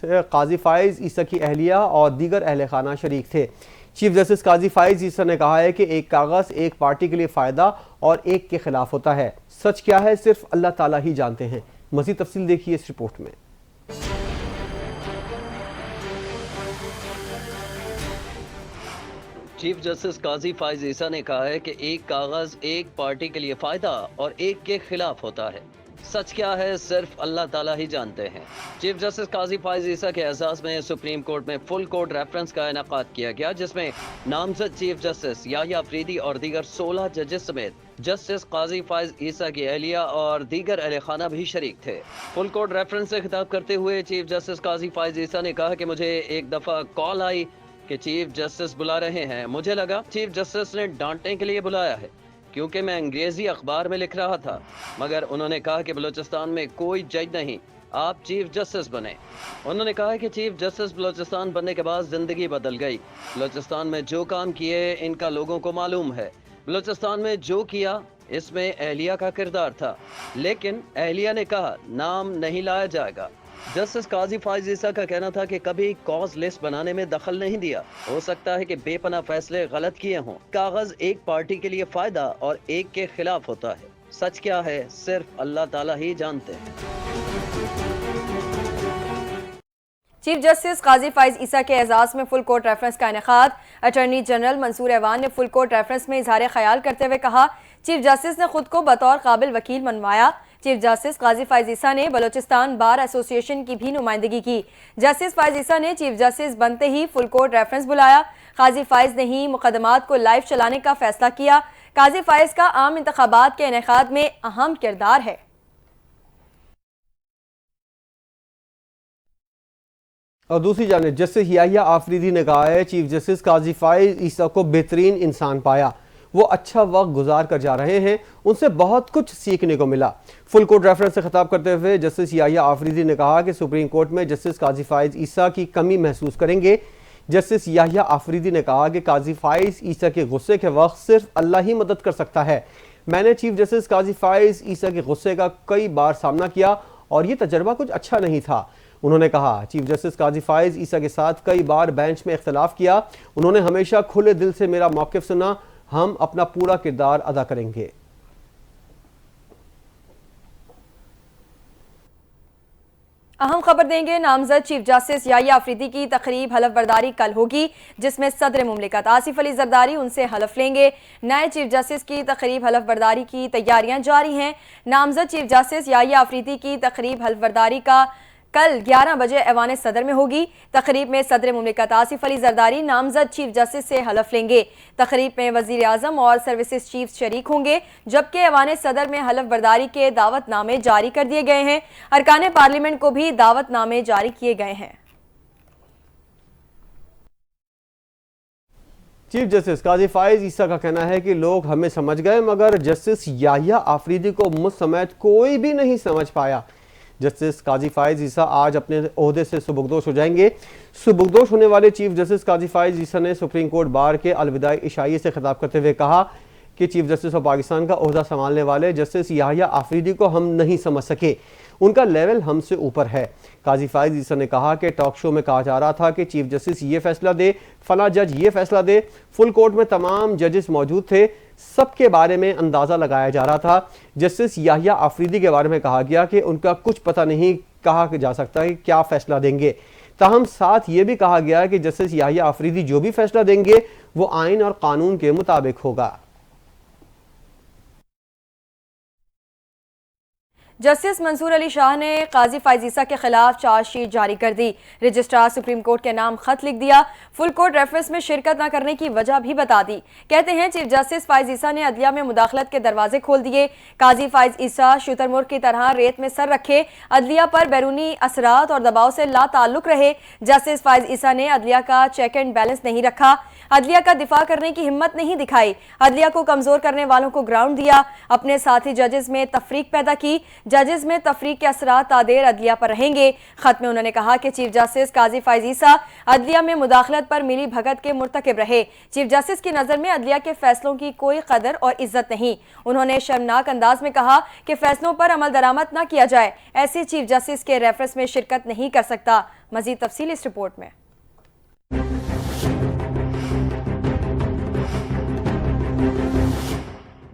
काजी फाइज ईसा की अहलिया और दीगर अहल खाना शरीक थे। चीफ जस्टिस काजी फाइज ईसा ने कहा है कि एक कागज़ एक पार्टी के लिए फ़ायदा और एक के खिलाफ होता है। सच क्या है सिर्फ अल्लाह ताला ही जानते हैं। मज़ीद तफसील देखिए इस रिपोर्ट में। चीफ जस्टिस काजी फाइज ईसा ने कहा है कि एक कागज एक पार्टी के लिए फायदा और एक के खिलाफ होता है। सच क्या है सिर्फ अल्लाह ताला ही जानते हैं। चीफ जस्टिस काजी फाइज ईसा के एजाज में सुप्रीम कोर्ट में फुल कोर्ट रेफरेंस का इनेकाद किया गया, जिसमें नामजद चीफ जस्टिस याह्या अफरीदी और दीगर 16 जजेस समेत जस्टिस काजी फाइज ईसा की अहलिया और दीगर अहले खाना भी शरीक थे। फुल कोर्ट रेफरेंस से खिताब करते हुए चीफ जस्टिस काजी फाइज ईसा ने कहा कि मुझे एक दफा कॉल आई कि चीफ जस्टिस बुला रहे हैं। मुझे लगा चीफ जस्टिस ने डांटने के लिए बुलाया है, क्योंकि मैं अंग्रेजी अखबार में लिख रहा था, मगर उन्होंने कहा कि बलूचिस्तान में कोई जज नहीं, आप चीफ जस्टिस बने। उन्होंने कहा कि चीफ जस्टिस बलूचिस्तान बनने के बाद जिंदगी बदल गई। बलूचिस्तान में जो काम किए इनका लोगों को मालूम है। बलूचिस्तान में जो किया इसमें अहलिया का किरदार था, लेकिन अहलिया ने कहा नाम नहीं लाया जाएगा। जस्टिस काजी फाइज ईसा का कहना था कि कभी कॉज लिस्ट बनाने में दखल नहीं दिया। हो सकता है कि बेपनाह फैसले गलत किए हों। कागज एक पार्टी के लिए फायदा और एक के खिलाफ होता है। सच क्या है सिर्फ अल्लाह ताला ही जानते हैं। चीफ जस्टिस काजी फाइज ईसा के एजाज में फुल कोर्ट रेफरेंस का इनेकाद। अटॉर्नी जनरल मंसूर ऐवान ने फुल कोर्ट रेफरेंस में इजहार ख्याल करते हुए कहा, चीफ जस्टिस ने खुद को बतौर काबिल वकील मनवाया। चीफ जस्टिस काजी फाइज ईसा ने बलूचिस्तान बार एसोसिएशन की भी नुमाइंदगी की। जस्टिस फाइज ईसा ने चीफ जस्टिस बनते ही फुल कोर्ट रेफरेंस बुलाया। काजी फाइज ने ही मुकदमात को लाइव चलाने का फैसला किया। काजी फाइज का आम इंतखाबात के इनेकाद में अहम किरदार है। और दूसरी जानिब जस्टिस याह्या आफरीदी ने कहा है चीफ जस्टिस काजी फाइज ईसा को बेहतरीन इंसान पाया। वो अच्छा वक्त गुजार कर जा रहे हैं, उनसे बहुत कुछ सीखने को मिला। फुल कोर्ट रेफरेंस से खिताब करते हुए जस्टिस याह्या आफरीदी ने कहा कि सुप्रीम कोर्ट में जस्टिस काजी फाइज ईसा की कमी महसूस करेंगे। जस्टिस याह्या आफरीदी ने कहा कि काजी फाइज ईसा के गुस्से के वक्त सिर्फ अल्लाह ही मदद कर सकता है। मैंने चीफ जस्टिस काजी फाइज ईसा के गुस्से का कई बार सामना किया और ये तजर्बा कुछ अच्छा नहीं था। उन्होंने कहा चीफ जस्टिस काजी फाइज ईसा के साथ कई बार बेंच में इख्तलाफ किया। उन्होंने हमेशा खुले दिल से मेरा मौक़िफ़ सुना। हम अपना पूरा किरदार अदा करेंगे। अहम खबर देंगे। नामजद चीफ जस्टिस याह्या अफरीदी की तकरीब हलफ बर्दारी कल होगी, जिसमें सदर मुमलिकत आसिफ अली जरदारी उनसे हलफ लेंगे। नए चीफ जस्टिस की तकरीब हलफ बर्दारी की तैयारियां जारी हैं। नामजद चीफ जस्टिस याह्या अफरीदी की तकरीब हलफ बर्दारी का कल 11 बजे ऐवान सदर में होगी। तकरीब में सदर मुमलिकत आसिफ अली जरदारी नामजद चीफ जस्टिस से हलफ लेंगे। तकरीब में वजीर आजम और सर्विसेज चीफ शरीक होंगे, जबकि ऐवान सदर में हलफ बर्दारी के दावतनामे जारी कर दिए गए हैं। अरकान पार्लियामेंट को भी दावतनामे जारी किए गए हैं। चीफ जस्टिस काजी फाइज ईसा का कहना है कि लोग हमें समझ गए, मगर जस्टिस याह्या आफरीदी को मुझ समेत कोई भी नहीं समझ पाया। जस्टिस काजी फाइज ईसा आज अपने ओहदे से सुबुकदोश हो जाएंगे। सुबुकदोश होने वाले चीफ जस्टिस काजी फाइज ईसा ने सुप्रीम कोर्ट बार के अलविदाई इशाई से खिताब करते हुए कहा कि चीफ जस्टिस ऑफ पाकिस्तान का ओहदा संभालने वाले जस्टिस याह्या आफरीदी को हम नहीं समझ सके, उनका लेवल हमसे ऊपर है। काजी फाइज ईसा ने कहा कि टॉक शो में कहा जा रहा था कि चीफ जस्टिस ये फैसला दे, फला जज ये फैसला दे। फुल कोर्ट में तमाम जजेस मौजूद थे, सबके बारे में अंदाज़ा लगाया जा रहा था। जस्टिस याह्या आफरीदी के बारे में कहा गया कि उनका कुछ पता नहीं कहा जा सकता कि क्या फैसला देंगे। ताहम साथ ये भी कहा गया कि जस्टिस याह्या आफरीदी जो भी फैसला देंगे वो आइन और कानून के मुताबिक होगा। जस्टिस मंसूर अली शाह ने काजी फाइज ईसा के खिलाफ चार्जशीट जारी कर दी। रजिस्ट्रार सुप्रीम कोर्ट के नाम खत लिख दिया। फुल कोर्ट रेफरेंस में शिरकत न करने की वजह भी बता दी। कहते हैं चीफ जस्टिस फाइज ईसा ने अदलिया में मुदाखलत के दरवाजे खोल दिए। काजी फाइज ईसा शुतरमुर्ग की तरह रेत में सर रखे, अदलिया पर बैरूनी असरात और दबाव से ला ताल्लुक रहे। जस्टिस फाइज ईसा ने अदलिया का चेक एंड बैलेंस नहीं रखा। अदलिया का दिफा करने की हिम्मत नहीं दिखाई, अदलिया को कमजोर करने वालों को ग्राउंड दिया, अपने साथी जजेस में तफरीक पैदा की। जजेस में तफरीक के असरात तादेर अदलिया पर रहेंगे। खत में उन्होंने कहा कि चीफ जस्टिस काजी फाइज ईसा अदलिया में मुदाखलत पर मिली भगत के मुर्तकिब रहे। चीफ जस्टिस की नजर में अदलिया के फैसलों की कोई कदर और इज्जत नहीं। उन्होंने शर्मनाक अंदाज में कहा कि फैसलों पर अमल दरामद न किया जाए, ऐसे चीफ जस्टिस के रेफरेंस में शिरकत नहीं कर सकता। मजीद तफसील इस रिपोर्ट में।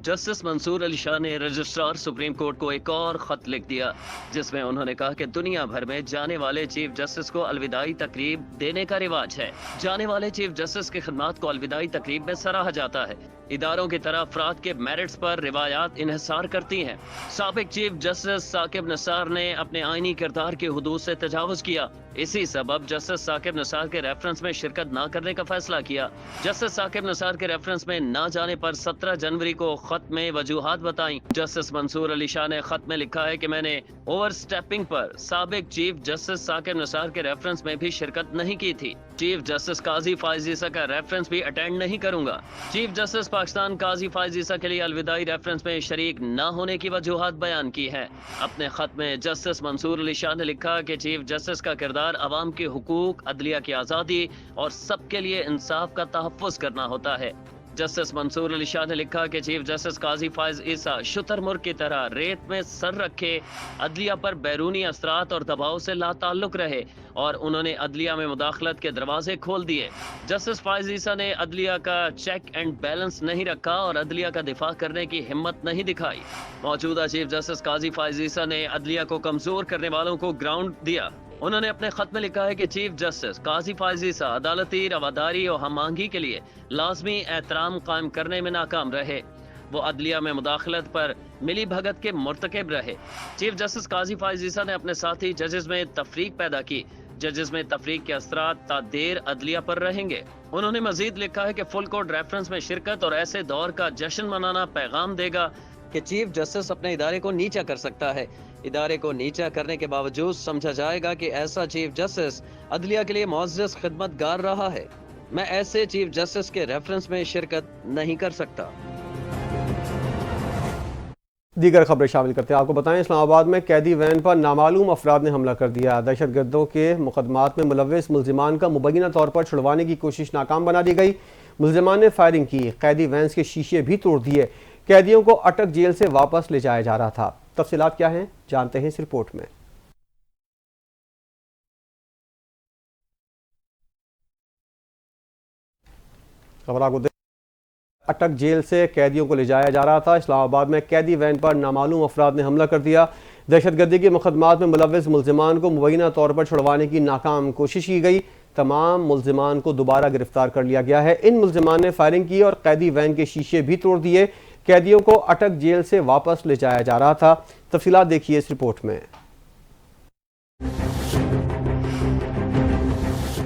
जस्टिस मंसूर अली शाह ने रजिस्ट्रार सुप्रीम कोर्ट को एक और खत लिख दिया, जिसमें उन्होंने कहा कि दुनिया भर में जाने वाले चीफ जस्टिस को अलविदाई तकरीब देने का रिवाज है। जाने वाले चीफ जस्टिस की खिदमत को अलविदाई तकरीब में सराहा जाता है। इदारों की तरह अफराद के मेरिट्स पर रिवायात इन्हिसार करती हैं। साबिक चीफ जस्टिस साकिब निसार ने अपने आईनी किरदार के हुदूद से तजावुज किया। इसी सबब जस्टिस साकिब निसार के रेफरेंस में शिरकत न करने का फैसला किया। जस्टिस साकिब निसार के रेफरेंस में न जाने पर 17 जनवरी को खत में वजूहात बताई। जस्टिस मंसूर अली शाह ने खत में लिखा है कि मैंने ओवर स्टेपिंग पर साबिक चीफ जस्टिस साकिब निसार के रेफरेंस में भी शिरकत नहीं की थी। चीफ जस्टिस काजी फाइज ईसा का रेफरेंस भी अटेंड नहीं करूंगा। चीफ जस्टिस पाकिस्तान काजी फाइज ईसा के लिए अलविदाई रेफरेंस में शरीक न होने की वजूहात बयान की है। अपने खत में जस्टिस मंसूर अली शाह ने लिखा कि चीफ जस्टिस का किरदार अवाम के हुकूक, अदलिया की आज़ादी और सबके लिए इंसाफ का तहफ़्फ़ुज़ करना होता है। जस्टिस मंसूर अली शाह ने लिखा कि चीफ जस्टिस काजी फाइज ईसा शुतुरमुर्ग की तरह रेत में सर रखे अदलिया पर बैरूनी असरात और दबाव से लाताल्लुक रहे और उन्होंने अदलिया में मुदाखलत के दरवाजे खोल दिए। जस्टिस फाइज ईसा ने अदलिया का चेक एंड बैलेंस नहीं रखा और अदलिया का दिफा करने की हिम्मत नहीं दिखाई। मौजूदा चीफ जस्टिस काजी फाइज ईसा ने अदलिया को कमजोर करने वालों को ग्राउंड दिया। उन्होंने अपने खत में लिखा है कि चीफ जस्टिस काजी फाइज ईसा अदालती रवादारी और हम-आहंगी के लिए लाजमी एहतराम कायम करने में नाकाम रहे। वो अदलिया में मुदाखलत पर मिली भगत के मुर्तकिब रहे। चीफ जस्टिस काजी फाइज ईसा ने अपने साथी जजेस में तफरीक पैदा की। जजेस में तफरीक के असरात तादेर अदलिया पर रहेंगे। उन्होंने मजीद लिखा है कि फुल कोर्ट रेफरेंस में शिरकत और ऐसे दौर का जश्न मनाना पैगाम देगा कि चीफ जस्टिस अपने इदारे को नीचा कर सकता है। इदारे को नीचा करने के बावजूद समझा जाएगा कि ऐसा चीफ जस्टिस अदलिया के लिए मुअज़्ज़ज़ खिदमतगार रहा है। मैं ऐसे चीफ जस्टिस के रेफरेंस में शिरकत नहीं कर सकता। दीगर खबरें शामिल करते हैं। आपको बताएं, इस्लामाबाद में कैदी वैन पर नामालूम अफराद ने हमला कर दिया। दहशतगर्दों के मुकदमात में मुलव्विस मुल्जिमान का मुबैना तौर पर छुड़वाने की कोशिश नाकाम बना दी गई। मुल्जिमान ने फायरिंग की, कैदी वैन के शीशे भी तोड़ दिए। कैदियों को अटक जेल से वापस ले जाया जा रहा था। तफसीलात क्या हैं जानते हैं इस रिपोर्ट में। खबर आपको अटक जेल से कैदियों को ले जाया जा रहा था। इस्लामाबाद में कैदी वैन पर नामालूम अफराद ने हमला कर दिया। दहशतगर्दी के मुकदमात में मुलव्विस मुल्जिमान को मुबैना तौर पर छुड़वाने की नाकाम कोशिश की गई। तमाम मुल्जिमान को दोबारा गिरफ्तार कर लिया गया है। इन मुल्जिमान ने फायरिंग की और कैदी वैन के शीशे भी तोड़ दिए। कैदियों को अटक जेल से वापस ले जाया जा रहा था। तफसीलात देखिए इस रिपोर्ट में।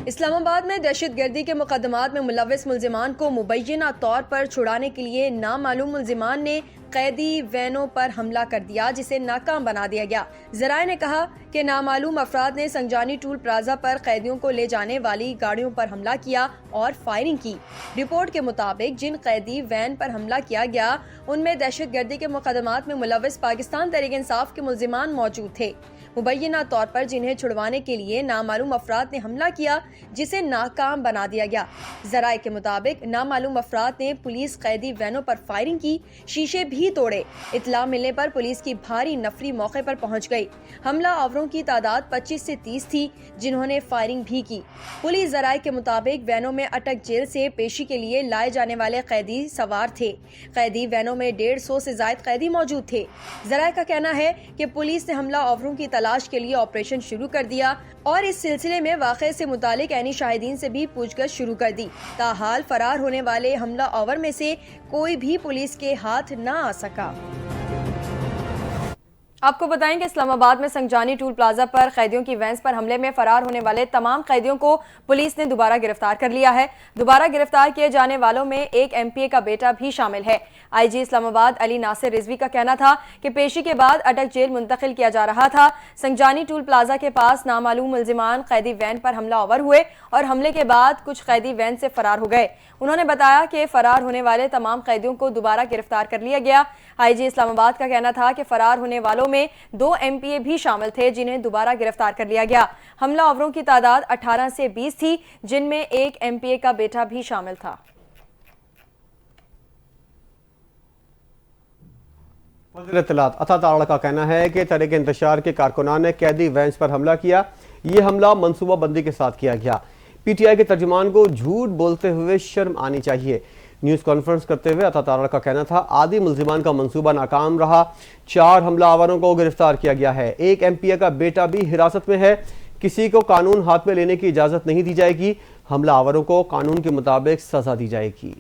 इस्लामाबाद में दहशतगर्दी के मुकदमात में मुलव्विस मुल्जिमान को मुबैना तौर पर छुड़ाने के लिए नामालूम मुल्जिमान ने कैदी वैनों पर हमला कर दिया, जिसे नाकाम बना दिया गया। जराए ने कहा कि नामालूम अफराद ने संजानी टूल प्लाजा पर कैदियों को ले जाने वाली गाड़ियों पर हमला किया और फायरिंग की। रिपोर्ट के मुताबिक जिन कैदी वैन पर हमला किया गया उनमें दहशतगर्दी के मुकदमात में मुलव्विस पाकिस्तान तहरीक इंसाफ के मुल्जिमान मौजूद थे। मुबैना तौर पर जिन्हें छुड़वाने के लिए नामालूम अफराद ने हमला किया, जिसे नाकाम बना दिया गया। जराए के मुताबिक नामालूम अफराद ने पुलिस कैदी वैनों पर फायरिंग की, शीशे भी तोड़े। इतला मिलने पर पुलिस की भारी नफरी मौके पर पहुंच गई। हमला आवरों की तादाद 25 से 30 थी, जिन्होंने फायरिंग भी की। पुलिस जराए के मुताबिक वैनों में अटक जेल से पेशी के लिए लाए जाने वाले कैदी सवार थे। कैदी वैनों में 150 से ज्यादा कैदी मौजूद थे। जराए का कहना है कि पुलिस ने हमला आवरों की तलाश के लिए ऑपरेशन शुरू कर दिया और इस सिलसिले में वाक़े से मुतालिक ऐनी शाहिदीन से भी पूछगछ शुरू कर दी। ताहाल फरार होने वाले हमला आवर में से कोई भी पुलिस के हाथ न आ सका। आपको बताएं कि इस्लामाबाद में संजानी टूल प्लाजा पर कैदियों की वैन्स पर हमले में फरार होने वाले तमाम कैदियों को पुलिस ने दोबारा गिरफ्तार कर लिया है। दोबारा गिरफ्तार किए जाने वालों में एक एमपीए का बेटा भी शामिल है। आईजी इस्लामाबाद अली नासिर रिजवी का कहना था कि पेशी के बाद अटक जेल मुंतकिल किया जा रहा था। संजानी टूल प्लाजा के पास नामालूम मुल्जिमान कैदी वैन पर हमला आवर हुए और हमले के बाद कुछ कैदी वैन से फरार हो गए। उन्होंने बताया कि फरार होने वाले तमाम कैदियों को दोबारा गिरफ्तार कर लिया गया। आईजी इस्लामाबाद का कहना था कि फरार होने वालों में 2 एमपीए भी शामिल थे जिन्हें दोबारा गिरफ्तार कर लिया गया। हमला आवरों की तादाद 18 से 20 थी, जिनमें एक एमपीए का बेटा भी शामिल था। वज़ीर इत्तलात अता तारड़ का कहना है कि तहरीक इंतशार के कारकुनान ने कैदी वैन्स पर हमला किया। ये हमला मनसूबाबंदी के साथ किया गया। पीटीआई के तर्जुमान को झूठ बोलते हुए शर्म आनी चाहिए। न्यूज़ कॉन्फ्रेंस करते हुए अता तारड़ का कहना था आदि मुल्जिमान का मंसूबा नाकाम रहा। 4 हमलावरों को गिरफ्तार किया गया है। एक एमपीए का बेटा भी हिरासत में है। किसी को कानून हाथ में लेने की इजाज़त नहीं दी जाएगी। हमलावरों को कानून के मुताबिक सजा दी जाएगी।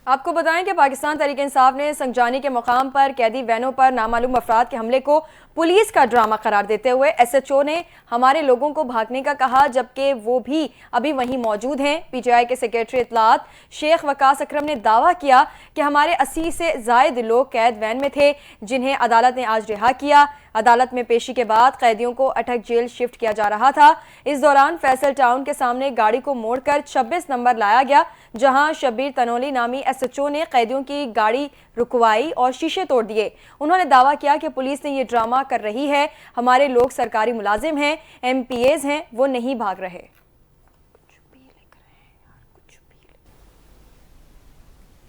आपको बताएं कि पाकिस्तान तहरीक इंसाफ ने संजानी के मुकाम पर कैदी वैनों पर नामालूम अफराद के हमले को पुलिस का ड्रामा करार देते हुए एसएचओ ने हमारे लोगों को भागने का कहा, जबकि वो भी अभी वहीं मौजूद हैं। पीटीआई के सेक्रेटरी इत्तलात शेख वकास अकरम ने दावा किया कि हमारे 80 से जायद लोग कैद वैन में थे, जिन्हें अदालत ने आज रिहा किया। अदालत में पेशी के बाद कैदियों को अटक जेल शिफ्ट किया जा रहा था। इस दौरान फैसल टाउन के सामने गाड़ी को मोड़कर 26 नंबर लाया गया, जहां शब्बीर तनोली नामी एसएचओ ने कैदियों की गाड़ी रुकवाई और शीशे तोड़ दिए। उन्होंने दावा किया कि पुलिस ने यह ड्रामा कर रही है। हमारे लोग सरकारी मुलाजिम हैं, एमपीएज हैं, वो नहीं भाग रहे।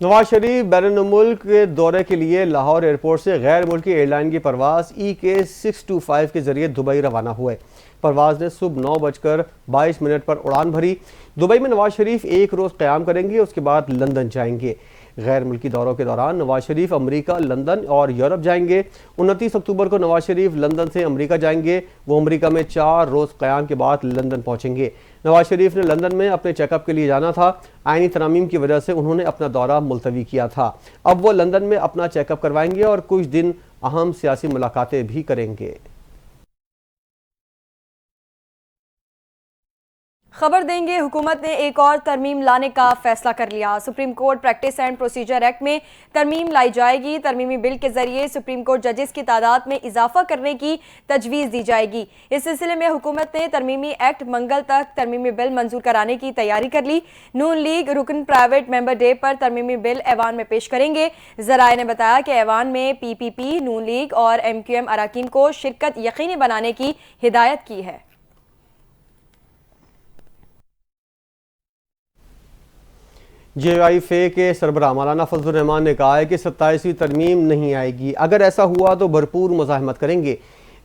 नवाज शरीफ बैरून मुल्क के दौरे के लिए लाहौर एयरपोर्ट से गैर मुल्की एयरलाइन की परवाज़ EK625 के जरिए दुबई रवाना हुए। परवाज़ ने सुबह 9:22 पर उड़ान भरी। दुबई में नवाज शरीफ एक रोज़ क़याम करेंगे, उसके बाद लंदन जाएंगे। गैर मुल्की दौरों के दौरान नवाज शरीफ अमेरिका, लंदन और यूरोप जाएंगे। 29 अक्टूबर को नवाज शरीफ लंदन से अमेरिका जाएंगे। वो अमेरिका में 4 रोज़ क़याम के बाद लंदन पहुंचेंगे। नवाज शरीफ ने लंदन में अपने चेकअप के लिए जाना था। आईनी तरामीम की वजह से उन्होंने अपना दौरा मुलतवी किया था। अब वो लंदन में अपना चेकअप करवाएंगे और कुछ दिन अहम सियासी मुलाकातें भी करेंगे। खबर देंगे, हुकूमत ने एक और तरमीम लाने का फैसला कर लिया। Supreme court practice and procedure act में तरमीम लाई जाएगी। तरमीमी बिल के जरिए सुप्रीम कोर्ट जजेस की तादाद में इजाफा करने की तजवीज़ दी जाएगी। इस सिलसिले में हुकूमत ने तरमीमी एक्ट मंगल तक तरमीमी बिल मंजूर कराने की तैयारी कर ली। नून लीग रुकन प्राइवेट मेंबर डे पर तरमीमी बिल ऐवान में पेश करेंगे। ज़राए ने बताया कि ऐवान में PPP, नून लीग और MQM अराकीन को शिरकत यकीनी बनाने की हिदायत की है। JIFA के सरबराह मौलाना फजलुर रहमान ने कहा है कि 27वीं तरमीम नहीं आएगी। अगर ऐसा हुआ तो भरपूर मुज़ाहमत करेंगे।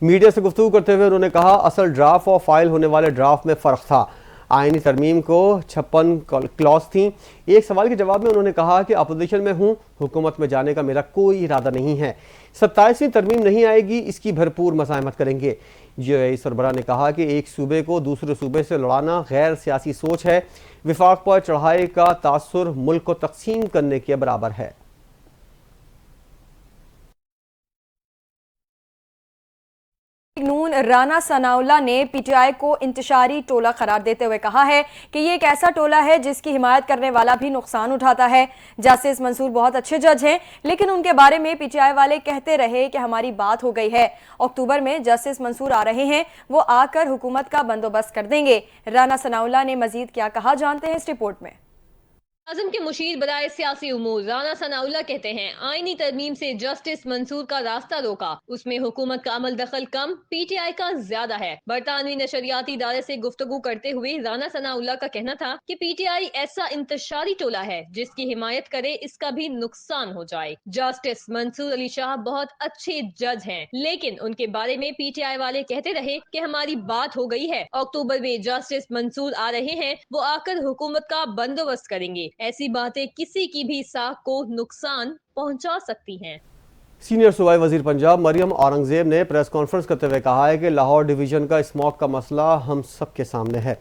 मीडिया से गुफ्तगू करते हुए उन्होंने कहा, असल ड्राफ्ट और फाइल होने वाले ड्राफ्ट में फ़र्क था। आईनी तरमीम को 56 क्लॉज थी। एक सवाल के जवाब में उन्होंने कहा कि अपोजिशन में हूँ, हुकूमत में जाने का मेरा कोई इरादा नहीं है। 27वीं तरमीम नहीं आएगी, इसकी भरपूर मज़ाहमत करेंगे। JIFA सरबराह ने कहा कि एक सूबे को दूसरे सूबे से लड़ाना गैर सियासी सोच है। विफाक पर चढ़ाई का तासुर मुल्क को तकसीम करने के बराबर है। नून राना सनाउल्लाह ने पीटीआई को इंतशारी टोला करार देते हुए कहा है कि ये एक ऐसा टोला है जिसकी हिमायत करने वाला भी नुकसान उठाता है। जस्टिस मंसूर बहुत अच्छे जज हैं, लेकिन उनके बारे में पीटीआई वाले कहते रहे कि हमारी बात हो गई है। अक्टूबर में जस्टिस मंसूर आ रहे हैं, वो आकर हुकूमत का बंदोबस्त कर देंगे। राना सनाउल्लाह ने मजीद क्या कहा, जानते हैं इस रिपोर्ट में। आजम के मुशीर बराए सियासी उमूर राना सनाउल्लाह कहते हैं, आईनी तरमीम से जस्टिस मंसूर का रास्ता रोका, उसमें हुकूमत का अमल दखल कम, पीटीआई का ज्यादा है। बरतानवी नशरियाती इदारे से गुफ्तगू करते हुए राना सनाउल्लाह का कहना था कि पीटीआई ऐसा इंतशारी टोला है जिसकी हिमायत करे इसका भी नुकसान हो जाए। जस्टिस मंसूर अली शाह बहुत अच्छे जज हैं, लेकिन उनके बारे में पीटीआई वाले कहते रहे कि हमारी बात हो गई है। अक्टूबर में जस्टिस मंसूर आ रहे हैं, वो आकर हुकूमत का बंदोबस्त करेंगे। ऐसी बातें किसी की भी साख को नुकसान पहुंचा सकती हैं। सीनियर सूबाई वजीर पंजाब मरियम औरंगजेब ने प्रेस कॉन्फ्रेंस करते हुए कहा है कि लाहौर डिवीजन का स्मॉग का मसला हम सब के सामने है।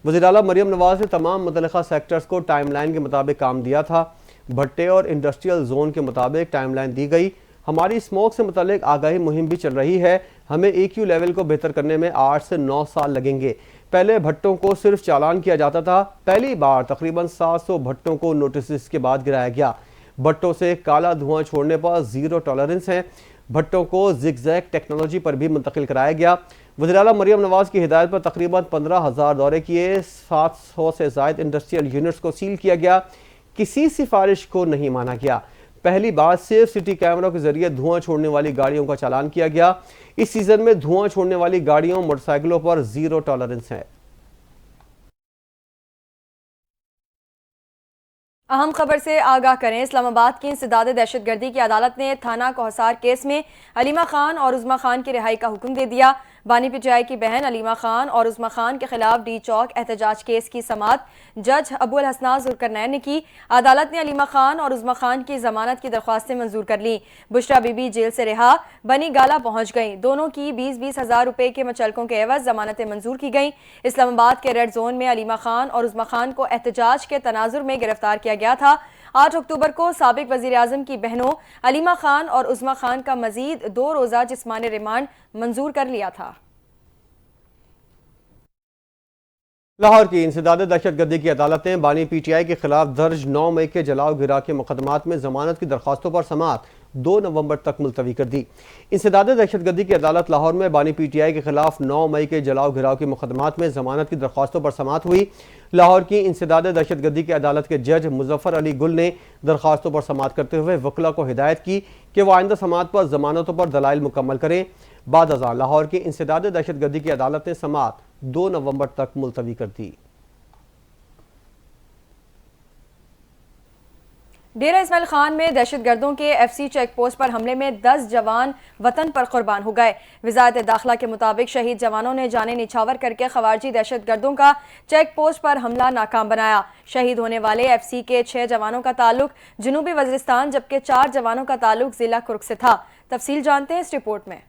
वज़ीर आला मरियम नवाज ने तमाम मुतल्लिक़ा सेक्टर्स को टाइमलाइन के मुताबिक काम दिया था। भट्टे और इंडस्ट्रियल जोन के मुताबिक टाइमलाइन दी गई। हमारी स्मोक से मुतालिक आगाही मुहिम भी चल रही है। हमें EQ लेवल को बेहतर करने में 8 से 9 साल लगेंगे। पहले भट्टों को सिर्फ चालान किया जाता था। पहली बार तकरीबन 700 भट्टों को नोटिस के बाद गिराया गया। भट्टों से काला धुआं छोड़ने पर 0 टॉलरेंस है। भट्टों को जिगजैग टेक्नोलॉजी पर भी मुंतकिल कराया गया। वज़ीर आला मरियम नवाज की हिदायत पर तकरीबन 15,000 दौरे किए। 700 से ज़ायद इंडस्ट्रियल यूनिट्स को सील किया गया। किसी सिफारिश को नहीं माना गया। पहली बार सेफ सिटी कैमरों के जरिए धुआं छोड़ने वाली गाड़ियों का चालान किया गया। इस सीजन में धुआं छोड़ने वाली गाड़ियों मोटरसाइकिलों पर 0 टॉलरेंस है। अहम खबर से आगाह करें। इस्लामाबाद की इंसदाद दहशतगर्दी की अदालत ने थाना कोहसार केस में अलीमा खान और उज़मा खान की रिहाई का हुक्म दे दिया। बानी PTI की बहन अलीमा खान और उज़मा खान के खिलाफ डी चौक एहतजाज केस की समाअत जज अबुल हसना जुल्करनैन ने की। अदालत ने अलीमा खान और उज़मा खान की जमानत की दरख्वास्तें मंजूर कर ली। बुशरा बीबी जेल से रिहा, बनी गाला पहुंच गई। दोनों की 20-20 हज़ार रुपए के मचलकों के एवज जमानतें मंजूर की गई। इस्लामाबाद के रेड जोन में अलीमा खान और उज़मा खान को एहतजाज के तनाजुर में गिरफ्तार किया गया था। 8 अक्टूबर को साबिक वज़ीर आज़म की बहनों अलीमा खान और उज़मा खान का मजीद 2 रोज़ा जिस्मानी रिमांड मंजूर कर लिया था। लाहौर की इंसदाद दहशतगर्दी की अदालत ने बानी PTI के खिलाफ दर्ज 9 मई के जलाओ गिरा के मुकदमात में जमानत की दरख्वास्तों पर समाअत 2 नवंबर तक मुलतवी कर दी। इंसदाद दहशतगर्दी की अदालत लाहौर में बानी PTI के खिलाफ 9 मई के जलाओ गिराव के मुकदमात में जमानत की दरख्वास्तों पर समाअत हुई। लाहौर की इंसदाद दहशतगर्दी की अदालत के जज मुजफ्फर अली गुल ने दरख्वास्तों पर समाअत करते हुए वकला को हिदायत की कि वह आइंदा समाअत पर जमानतों पर दलाइल मुकम्मल करें। बाद अज़ां लाहौर की इंसदाद दहशतगर्दी की अदालत ने समाअत 2 नवंबर तक मुलतवी कर दी। डेरा इस्माइल खान में दहशतगर्दों के FC चेक पोस्ट पर हमले में 10 जवान वतन पर कुर्बान हो गए। वज़ारत दाखिला के मुताबिक शहीद जवानों ने जाने निछावर करके खवारजी दहशतगर्दों का चेक पोस्ट पर हमला नाकाम बनाया। शहीद होने वाले FC के 6 जवानों का ताल्लुक जनूबी वज़ीरिस्तान जबकि 4 जवानों का ताल्लुक जिला कुर्क से था। तफसील जानते हैं इस रिपोर्ट में।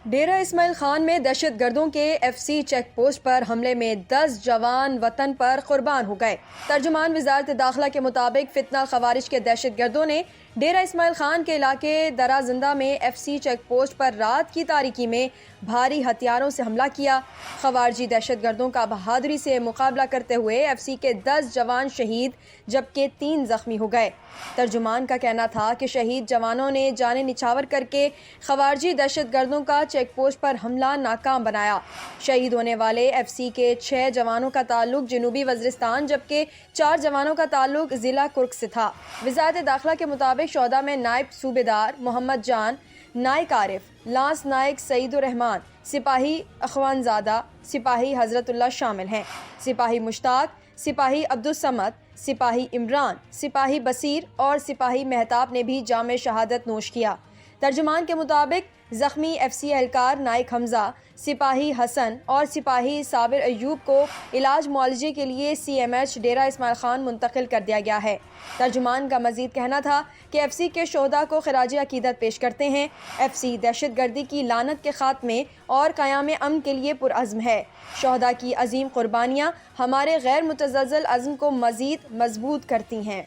डेरा इस्माइल खान में दहशतगर्दों के FC चेक पोस्ट पर हमले में 10 जवान वतन पर कुर्बान हो गए। तर्जुमान वज़ारत दाखिला के मुताबिक फितना खवारिज के दहशतगर्दों ने डेरा इस्माइल खान के इलाके दरा जिंदा में FC चेक पोस्ट पर रात की तारीकी में भारी हथियारों से हमला किया। खवारजी दहशतगर्दों का बहादुरी से मुकाबला करते हुए FC के 10 जवान शहीद जबकि 3 जख्मी हो गए। तर्जुमान का कहना था कि शहीद जवानों ने जाने निछावर करके खवारजी दहशतगर्दों का चेक पोस्ट पर हमला नाकाम बनाया। शहीद होने वाले FC के 6 जवानों का ताल्लुक जनूबी वज़ीरिस्तान जबकि 4 जवानों का ताल्लुक जिला कुर्क से था। वज़ारत दाखिला के मुताबिक शोहदा में नायब सूबेदार मोहम्मद जान, नायक आरिफ, लांस नायक सईदुर रहमान, सिपाही अखवानजादा, सिपाही हजरतुल्लाह शामिल हैं। सिपाही मुश्ताक, सिपाही अब्दुल समद, सिपाही इमरान, सिपाही बसीर और सिपाही मेहताब ने भी जामे शहादत नोश किया। तर्जुमान के मुताबिक जख्मी FC एहलकार नाइक हमजा, सिपाही हसन और सिपाही साबिर अयूब को इलाज मुआलजे के लिए CMH डेरा इस्माइल खान मुंतकिल कर दिया गया है। तर्जुमान का मजीद कहना था कि FC के शोहदा को खराज अकीदत पेश करते हैं। FC दहशतगर्दी की लानत के खात्मे और क़याम अमन के लिए पुरअज़्म है। शोहदा की अजीम कुर्बानियाँ हमारे गैर मुतज़्ज़ल अज़्म को मजीद मजबूत करती हैं।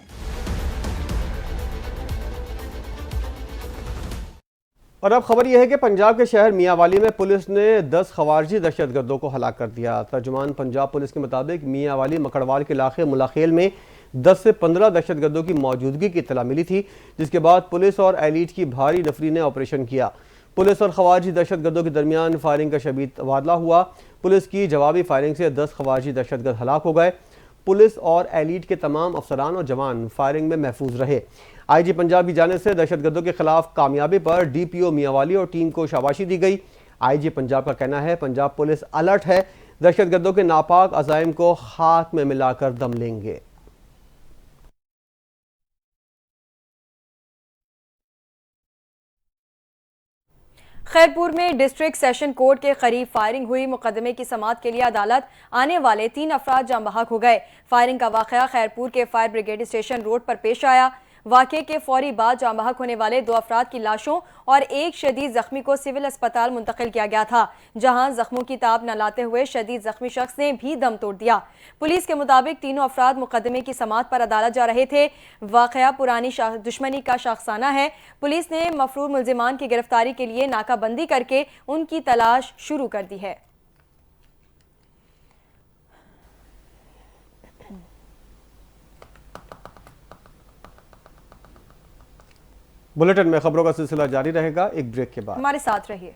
और अब खबर यह है कि पंजाब के शहर मियांवाली में पुलिस ने 10 खवारजी दहशतगर्दों को हलाक कर दिया। तर्जुमान पंजाब पुलिस के मुताबिक मियांवाली मकड़वाल के इलाके मुलाखेल में 10 से 15 दहशतगर्दों की मौजूदगी की इत्तला मिली थी, जिसके बाद पुलिस और एलीट की भारी नफरी ने ऑपरेशन किया। पुलिस और खवारजी दहशतगर्दों के दरमियान फायरिंग का शदीद तबादला हुआ। पुलिस की जवाबी फायरिंग से 10 खवारजी दहशतगर्द हलाक हो गए। पुलिस और एलीट के तमाम अफसरान और जवान फायरिंग में महफूज रहे। IG पंजाब की जानिब से दहशतगर्दों के खिलाफ कामयाबी पर DPO मियांवाली और टीम को शाबाशी दी गई। IG पंजाब का कहना है पंजाब पुलिस अलर्ट है, दहशतगर्दों के नापाक अज़ाइम को खाक में मिलाकर दम लेंगे। खैरपुर में डिस्ट्रिक्ट सेशन कोर्ट के करीब फायरिंग हुई। मुकदमे की समाअत के लिए अदालत आने वाले 3 अफराद जाम बहक हो गए। फायरिंग का वाकया खैरपुर के फायर ब्रिगेड स्टेशन रोड पर पेश आया। वाक़े के फौरी बाद जाँ बहक होने वाले 2 अफराद की लाशों और एक शदीद जख्मी को सिविल अस्पताल मुंतकिल किया गया था, जहां जख्मों की ताब न लाते हुए शदीद जख्मी शख्स ने भी दम तोड़ दिया। पुलिस के मुताबिक तीनों अफराद मुकदमे की समाअत पर अदालत जा रहे थे। वाक़या पुरानी दुश्मनी का शाखसाना है। पुलिस ने मफरूर मुल्जिमान की गिरफ्तारी के लिए नाकाबंदी करके उनकी तलाश शुरू कर दी है। बुलेटिन में खबरों का सिलसिला जारी रहेगा, एक ब्रेक के बाद हमारे साथ रहिए।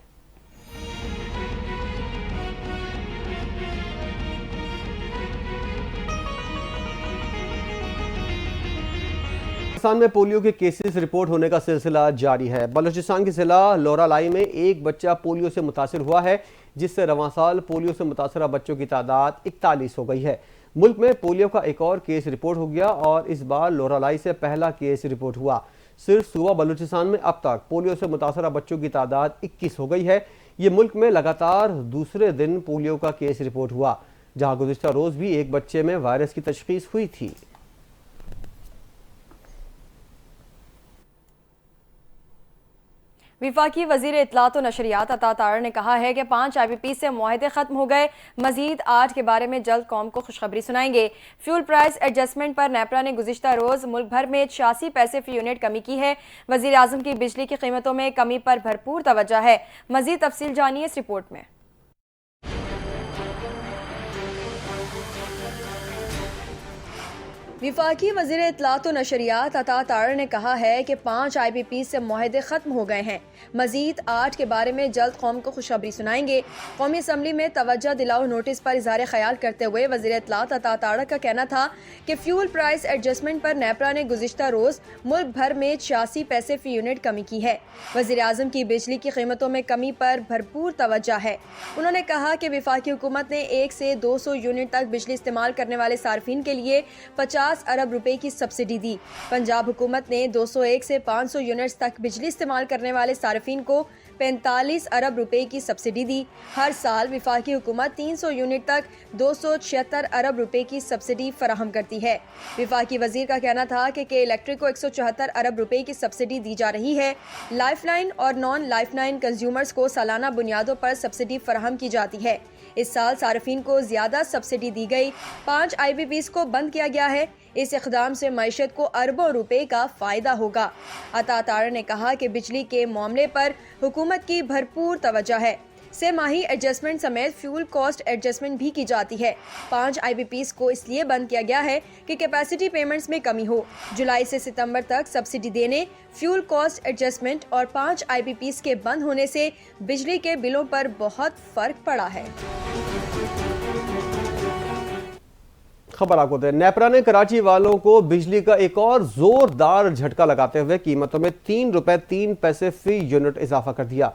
बलूचिस्तान में पोलियो के केसेस रिपोर्ट होने का सिलसिला जारी है। बलूचिस्तान के जिला लोरालाई में एक बच्चा पोलियो से मुतासिर हुआ है, जिससे रवां साल पोलियो से मुतासरा बच्चों की तादाद 41 हो गई है। मुल्क में पोलियो का एक और केस रिपोर्ट हो गया और इस बार लोरालाई से पहला केस रिपोर्ट हुआ। सिर्फ सूबा बलूचिस्तान में अब तक पोलियो से मुतासरा बच्चों की तादाद 21 हो गई है। ये मुल्क में लगातार दूसरे दिन पोलियो का केस रिपोर्ट हुआ, जहां गुज़िश्ता रोज भी एक बच्चे में वायरस की तशखीस हुई थी। विफाकी वजीर इत्तलात व नशरियात अता तारड़ ने कहा है कि 5 IBP से मुआहदे खत्म हो गए, मजीद 8 के बारे में जल्द कौम को खुशखबरी सुनाएंगे। फ्यूल प्राइस एडजस्टमेंट पर नेपरा ने गुज़िश्ता रोज मुल्क भर में 86 पैसे फी यूनिट कमी की है। वजीर आज़म की बिजली की कीमतों में कमी पर भरपूर तवज्जो है। मजीद तफसील जानिए इस रिपोर्ट में। विफाकी वज़ीर इत्तलात व नशरियात अता तारड़ ने कहा है कि 5 IBP से मुआहदे ख़त्म हो गए हैं, मजीद 8 के बारे में जल्द कौम को खुशखबरी सुनाएंगे। कौमी असम्बली में तवज्जो दिलाओ नोटिस पर इज़हार ख्याल करते हुए वज़ीर इत्तलात अता तारड़ का कहना था कि फ्यूल प्राइस एडजस्टमेंट पर नेपरा ने गुज़िश्ता रोज़ मुल्क भर में 86 पैसे फ़ी यूनिट कमी की है। वज़ीर आज़म की बिजली की कीमतों में कमी पर भरपूर तवज्जो है। उन्होंने कहा कि विफाकी हुकूमत ने 1 से 200 यूनिट तक बिजली इस्तेमाल करने वाले सार्फिन के लिए 50 अरब रुपए की सब्सिडी दी। पंजाब हुकूमत ने 201 से 500 यूनिट्स तक बिजली इस्तेमाल करने वाले सार्फिन को 45 अरब रुपए की सब्सिडी दी। हर साल विफाकी हुकूमत 300 यूनिट तक 276 अरब रुपए की सब्सिडी फराहम करती है। विफाकी वजीर का कहना था कि इलेक्ट्रिक को 174 अरब रुपए की सब्सिडी दी जा रही है। लाइफलाइन और नॉन लाइफलाइन कंज्यूमर्स को सालाना बुनियादों पर सब्सिडी फराहम की जाती है। इस साल सार्फिन को ज्यादा सब्सिडी दी गई। 5 IBPs को बंद किया गया है। इस इक़दाम से मईशत को अरबों रुपए का फायदा होगा। अता तारड़ ने कहा कि बिजली के मामले पर हुकूमत की भरपूर तवज्जो है। से माही एडजस्टमेंट समेत फ्यूल कॉस्ट एडजस्टमेंट भी की जाती है। 5 IBPs को इसलिए बंद किया गया है कि कैपेसिटी पेमेंट्स में कमी हो। जुलाई से सितंबर तक सब्सिडी देने, फ्यूल कॉस्ट एडजस्टमेंट और 5 IBPs के बंद होने से बिजली के बिलों पर बहुत फर्क पड़ा है। खबर आपको दें, नेपरा ने कराची वालों को बिजली का एक और जोरदार झटका लगाते हुए कीमतों में 3 रुपए 3 पैसे फी यूनिट इजाफा कर दिया।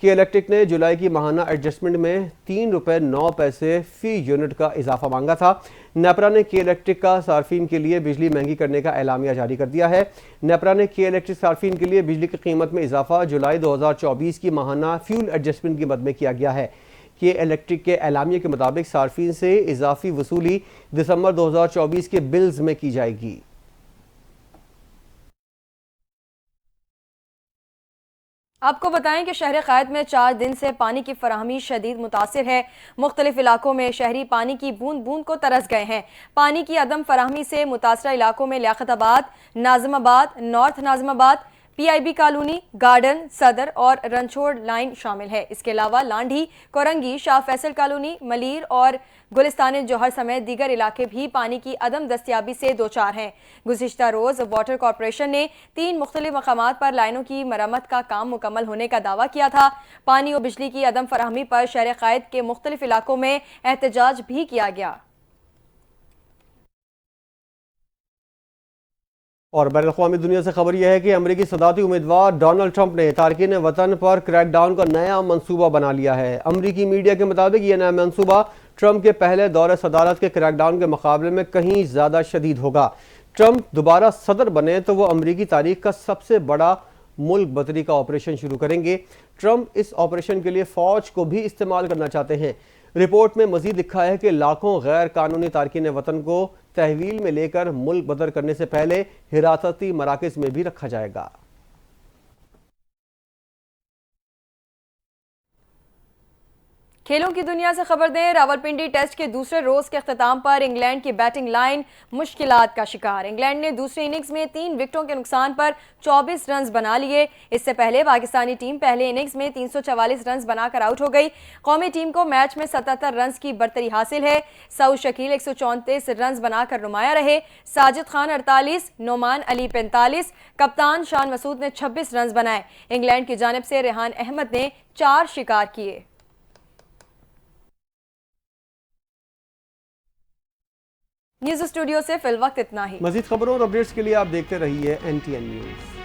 के इलेक्ट्रिक ने जुलाई की माहाना एडजस्टमेंट में 3 रुपए 9 पैसे फी यूनिट का इजाफा मांगा था। नेपरा ने के इलेक्ट्रिक का सार्फिन के लिए बिजली महंगी करने का एलामिया जारी कर दिया है। नेपरा ने के इलेक्ट्रिक सार्फिन के लिए बिजली की कीमत में इजाफा जुलाई 2024 की माहाना फ्यूल एडजस्टमेंट की मद में किया गया है। के इलेक्ट्रिक के एलामिया के मुताबिक सार्फिन से इजाफी वसूली दिसंबर 2024 के बिल्स में की जाएगी। आपको बताएं कि शहर क़ायद में 4 दिन से पानी की फराहमी शदीद मुतासिर है। मुख्तलिफ इलाकों में शहरी पानी की बूंद बूंद को तरस गए हैं। पानी की अदम फराहमी से मुतासरा इलाकों में Liaquatabad, Nazimabad, north Nazimabad, PIB colony, garden, सदर और रनछोड़ लाइन शामिल है। इसके अलावा लांढी, कोरंगी, शाह फैसल कॉलोनी, मलीर और गुलिस्तान जौहर समेत दीगर इलाके भी पानी की अदम दस्तियाबी से दो चार हैं। गुज़िश्ता रोज़ वाटर कॉरपोरेशन ने 3 मुख्तलिफ मकामात पर लाइनों की मरम्मत का काम मुकम्मल होने का दावा किया था। पानी और बिजली की अदम फराहमी पर शहर क़ायद के मुख्तलिफ इलाकों में एहतजाज भी किया गया। और बैनुल-अक़वामी दुनिया से खबर यह है कि अमरीकी सदारती उम्मीदवार डोनाल्ड ट्रंप ने तारकीन वतन पर क्रैकडाउन का नया मंसूबा बना लिया है। अमरीकी मीडिया के मुताबिक यह नया मंसूबा ट्रंप के पहले दौरे सदारत के क्रैकडाउन के मुकाबले में कहीं ज़्यादा शदीद होगा। ट्रंप दोबारा सदर बने तो वो अमरीकी तारीख का सबसे बड़ा मुल्क बदरी का ऑपरेशन शुरू करेंगे। ट्रंप इस ऑपरेशन के लिए फ़ौज को भी इस्तेमाल करना चाहते हैं। रिपोर्ट में मजीद लिखा है कि लाखों गैर कानूनी तारकीन वतन को तहवील में लेकर मुल्क बदर करने से पहले हिरासती मराकज में भी रखा जाएगा। खेलों की दुनिया से खबर दें, रावलपिंडी टेस्ट के दूसरे रोज के अख्ताम पर इंग्लैंड की बैटिंग लाइन मुश्किलात का शिकार। इंग्लैंड ने दूसरी इनिंग्स में 3 विकेटों के नुकसान पर 24 रन बना लिए। इससे पहले पाकिस्तानी टीम पहले इनिंग्स में 344 रन बनाकर आउट हो गई। कौमी टीम को मैच में 77 रन की बरतरी हासिल है। सऊद शकील 134 रन बनाकर नुमाया रहे। साजिद खान 48, नोमान अली 45, कप्तान शान मसूद ने 26 रन बनाए। इंग्लैंड की जानिब से रेहान अहमद ने 4 शिकार किए। न्यूज़ स्टूडियो से फिल वक्त इतना ही। मजीद खबरों और अपडेट्स के लिए आप देखते रहिए NTN न्यूज़।